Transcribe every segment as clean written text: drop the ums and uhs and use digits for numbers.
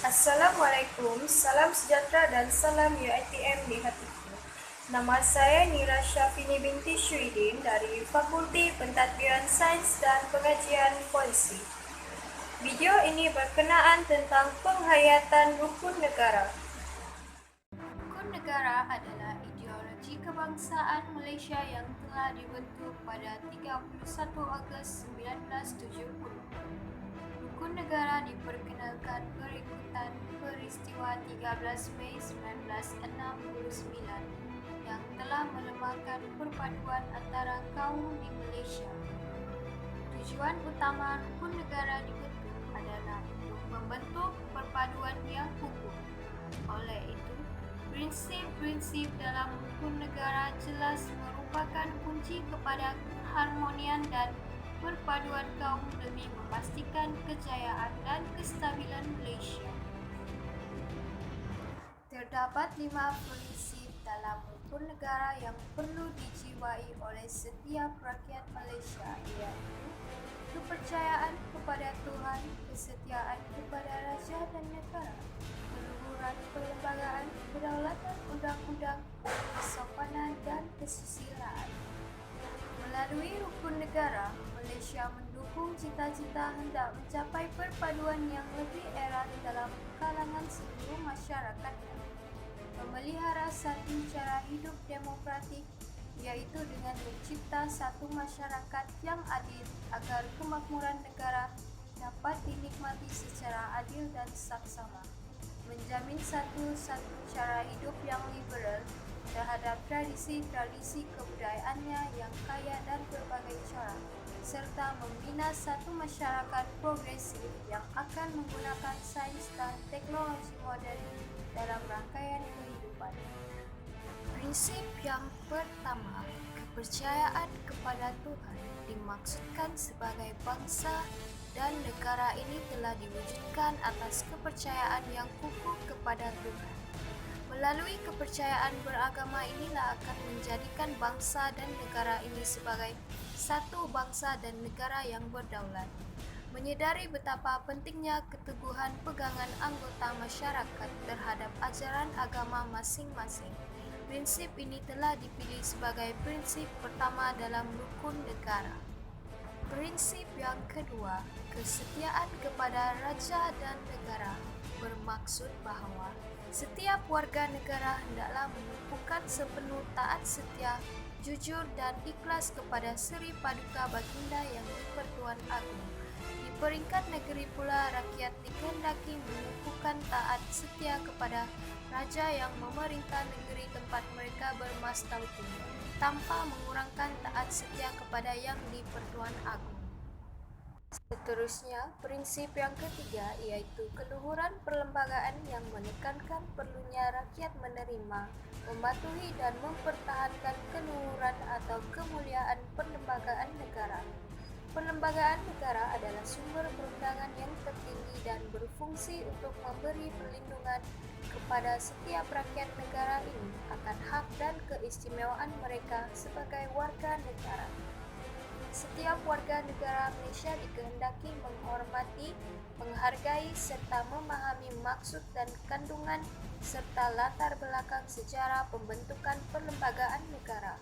Assalamualaikum, salam sejahtera dan salam UiTM di hatiku. Nama saya Nira Syafini binti Syuidin dari Fakulti Pentadbiran Sains dan Pengajian Polisi. Video ini berkenaan tentang penghayatan rukun negara. Rukun negara adalah ideologi kebangsaan Malaysia yang telah dibentuk pada 31 Ogos 1970. Rukun negara diperkenalkan berikutan peristiwa 13 Mei 1969 yang telah melemahkan perpaduan antara kaum di Malaysia. Tujuan utama rukun negara dibentuk adalah untuk membentuk perpaduan yang utuh. Oleh itu, prinsip-prinsip dalam rukun negara jelas merupakan kunci kepada keharmonian dan perpaduan kaum demi memastikan kejayaan dan kestabilan Malaysia. Terdapat 5 prinsip dalam rukun negara yang perlu dijiwai oleh setiap rakyat Malaysia, iaitu kepercayaan kepada Tuhan, kesetiaan kepada raja dan negara, keluhuran perlembagaan, kedaulatan undang-undang, kesopanan dan kesusilaan. Melalui rukun negara, Malaysia mendukung cita-cita hendak mencapai perpaduan yang lebih erat dalam kalangan seluruh masyarakatnya. Memelihara satu cara hidup demokratik, iaitu dengan mencipta satu masyarakat yang adil agar kemakmuran negara dapat dinikmati secara adil dan saksama. Menjamin satu cara hidup yang liberal terhadap tradisi-tradisi kebudayaannya yang kaya dan berbagai corak, serta membina satu masyarakat progresif yang akan menggunakan sains dan teknologi moden dalam rangkaian kehidupan. Prinsip yang pertama, kepercayaan kepada Tuhan dimaksudkan sebagai bangsa dan negara ini telah diwujudkan atas kepercayaan yang kukuh kepada Tuhan. Melalui kepercayaan beragama inilah akan menjadikan bangsa dan negara ini sebagai satu bangsa dan negara yang berdaulat. Menyedari betapa pentingnya keteguhan pegangan anggota masyarakat terhadap ajaran agama masing-masing, prinsip ini telah dipilih sebagai prinsip pertama dalam rukun negara. Prinsip yang kedua, kesetiaan kepada raja dan negara, bermaksud bahawa setiap warga negara hendaklah menumpukan sepenuh taat setia, jujur dan ikhlas kepada Seri Paduka Baginda Yang di-Pertuan Agong. Di peringkat negeri pula, rakyat dikehendaki menumpukan taat setia kepada raja yang memerintah negeri tempat mereka bermastautin, tanpa mengurangkan taat setia kepada Yang di-Pertuan Agong. Seterusnya, prinsip yang ketiga iaitu keluhuran perlembagaan yang menekankan perlunya rakyat menerima, mematuhi dan mempertahankan keluhuran atau kemuliaan perlembagaan negara. Perlembagaan negara adalah sumber perundangan yang tertinggi dan berfungsi untuk memberi perlindungan kepada setiap rakyat negara ini akan hak dan keistimewaan mereka sebagai warga negara. Setiap warga negara Malaysia dikehendaki menghormati, menghargai serta memahami maksud dan kandungan serta latar belakang sejarah pembentukan perlembagaan negara.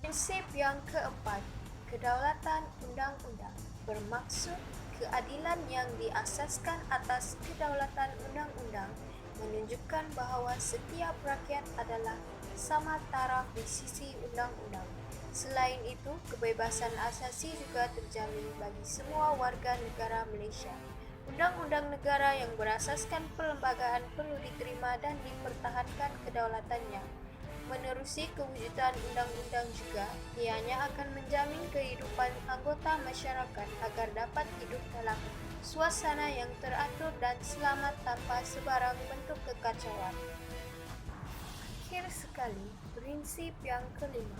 Prinsip yang keempat, kedaulatan undang-undang, bermaksud keadilan yang diasaskan atas kedaulatan undang-undang, menunjukkan bahawa setiap rakyat adalah sama taraf di sisi undang-undang. Selain itu, kebebasan asasi juga terjamin bagi semua warga negara Malaysia. Undang-undang negara yang berasaskan perlembagaan perlu diterima dan dipertahankan kedaulatannya. Menerusi kewujudan undang-undang juga, ianya akan menjamin kehidupan anggota masyarakat agar dapat hidup dalam suasana yang teratur dan selamat tanpa sebarang bentuk kekacauan. Akhir sekali, prinsip yang kelima,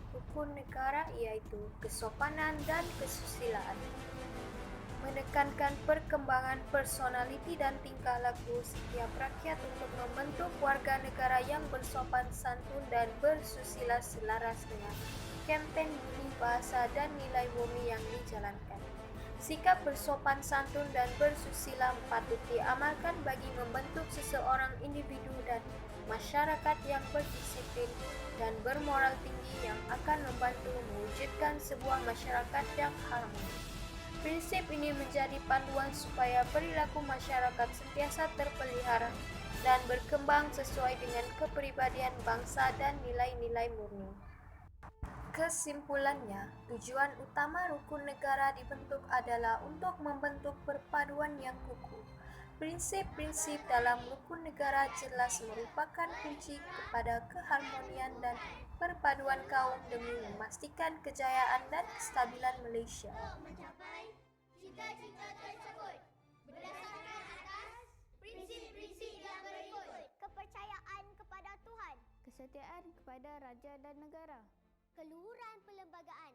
rukun negara iaitu kesopanan dan kesusilaan. Menekankan perkembangan personaliti dan tingkah laku setiap rakyat untuk membentuk warga negara yang bersopan santun dan bersusila selaras dengan kempen budi bahasa dan nilai bumi yang dijalankan. Sikap bersopan santun dan bersusila patut diamalkan bagi membentuk seseorang individu dan masyarakat yang berdisiplin dan bermoral tinggi yang akan membantu mewujudkan sebuah masyarakat yang harmonis. Prinsip ini menjadi panduan supaya perilaku masyarakat sentiasa terpelihara dan berkembang sesuai dengan kepribadian bangsa dan nilai-nilai murni. Kesimpulannya, tujuan utama rukun negara dibentuk adalah untuk membentuk perpaduan yang kukuh. Prinsip-prinsip dalam rukun negara jelas merupakan kunci kepada keharmonian dan perpaduan kaum demi memastikan kejayaan dan kestabilan Malaysia. Mencapai cita-cita tersebut berdasarkan atas prinsip-prinsip yang berikut: kepercayaan kepada Tuhan, kesetiaan kepada raja dan negara, keluhuran perlembagaan,